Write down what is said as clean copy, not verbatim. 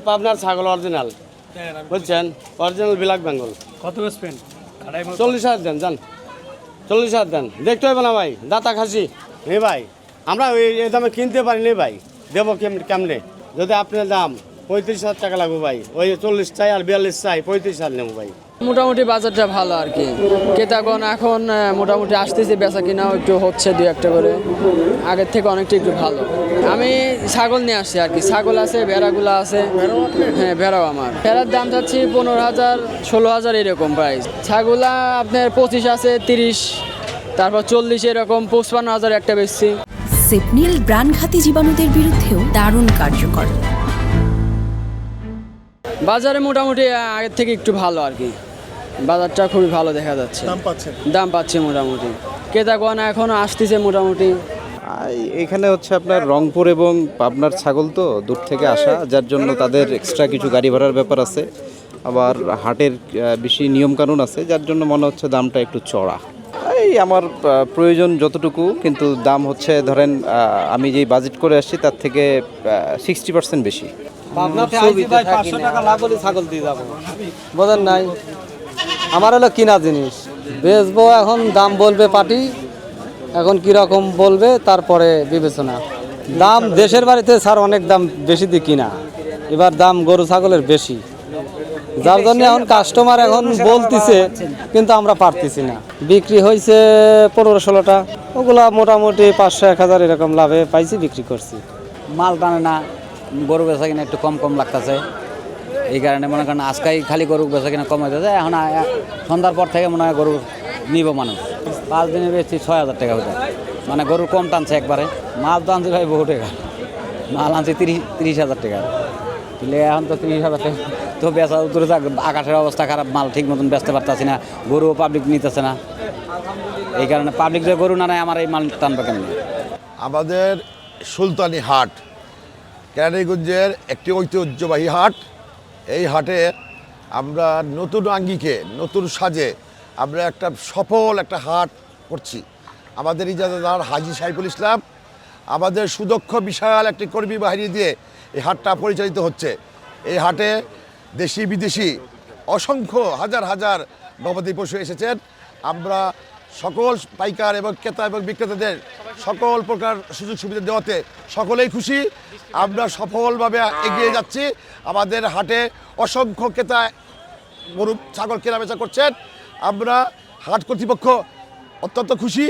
পাবনার ছাগল অরিজিনাল, বুঝছেন, অরিজিনাল ব্ল্যাক বেঙ্গল। কত বেচবেন? 40,000 দেন, যান 40,000 দেন। দেখতে হবে না ভাই, দাতা খাসি নে ভাই, আমরা এই দামে কিনতে পারি নি ভাই, দেবো কেমনে? যদি আপনার দাম 35,000 টাকা লাগবে ভাই, ওই 40 চাই আর 42 চাই, 35,000 নেবো ভাই। মোটামুটি বাজারটা ভালো আর কি। ক্রেতাগণ এখন মোটামুটি আসতেছে, বেচা কিনাও একটু হচ্ছে দুই একটা করে, আগের থেকে অনেকটা একটু ভালো। আমি ছাগল নিয়ে আসছি আর কি, ছাগল আছে, ভেড়াগুলো আছে। হ্যাঁ, ভেড়াও আমার। ভেড়ার দাম যাচ্ছে 15,000 16,000 এরকম প্রাইস। ছাগলা আপনার 25 আছে, 30, তারপর 40, এরকম 55,000 একটা বেচছি। সেপনিল প্রাণঘাতী জীবাণুদের বিরুদ্ধেও দারুণ কার্যকর। বাজারে মোটামুটি আগের থেকে একটু ভালো আর কি, বাজারটা খুবই ভালো দেখা যাচ্ছে। দাম পাচ্ছে মোটামুটি, ক্রেতাগণ এখনও আসতেছে মোটামুটি। এখানে হচ্ছে আপনার রংপুর এবং পাবনার ছাগল তো দূর থেকে আসা, যার জন্য তাদের এক্সট্রা কিছু গাড়ি ভাড়ার ব্যাপার আছে, আবার হাটের বেশি নিয়মকানুন আছে, যার জন্য মনে হচ্ছে দামটা একটু চড়া। এই আমার প্রয়োজন যতটুকু, কিন্তু দাম হচ্ছে ধরেন আমি যেই বাজেট করে আসছি তার থেকে 60% বেশি। পাবনাতে আইছি ভাই, 500 টাকা লাভ হলে ছাগল দিয়ে যাবো, বোঝেন নাই? আমার হলো কিনা জিনিস, বেচবো, এখন দাম বলবে পার্টি, এখন কিরকম বলবে তারপরে বিবেচনা। দাম দেশের বাড়িতে স্যার অনেক দাম বেশি দিয়ে কিনা, এবার দাম গরু ছাগলের বেশি, যার জন্য এখন কাস্টমার এখন বলতেছে, কিন্তু আমরা পারতেছি না। বিক্রি হয়েছে 15-16টা, ওগুলা মোটামুটি 500-1000 এরকম লাভে পাইছি, বিক্রি করছি। মাল টানে না, গরু বেচা কিনা একটু কম কম লাগতেছে, এই কারণে মনে করেন আজকাই খালি গরু বেচা কিনা কম হইতেছে। এখন সন্ধ্যার পর থেকে মনে হয় গরু নিব মানুষ। 5 দিনে বেশি 6,000 টাকা হইতে, মানে গরু কম টানছে একবারে। মাল তো আনছি ভাই বহু টাকা, মাল আনছি 30,000 টাকা, তাহলে এখন তো 30,000 টাকা তো বেচা উত্তরে আকাশের অবস্থা খারাপ, মাল ঠিক মতন বেচতে পারতেছি না, গরুও পাবলিক নিতেছে না, এই কারণে পাবলিক যে গরু না নেয় আমার এই মাল টানবে কেন? আমাদের সুলতানি হাট কেরানীগঞ্জের একটি ঐতিহ্যবাহী হাট। এই হাটে আমরা নতুন আঙ্গিকে, নতুন সাজে আমরা একটা সফল একটা হাট করছি। আমাদের ইজাজতদার হাজী সাইফুল ইসলাম, আমাদের সুদক্ষ বিশাল একটি কর্মী বাহিনী দিয়ে এই হাটটা পরিচালিত হচ্ছে। এই হাটে দেশি বিদেশি অসংখ্য হাজার হাজার গবাদি পশু এসেছেন। আমরা সকল পাইকার এবং ক্রেতা এবং বিক্রেতাদের সকল প্রকার সুযোগ সুবিধা দেওয়াতে সকলেই খুশি। আমরা সফলভাবে এগিয়ে যাচ্ছি। আমাদের হাটে অসংখ্য ক্রেতা গরু ছাগল কেনাবেচা করছেন। আমরা হাট কর্তৃপক্ষ অত্যন্ত খুশি।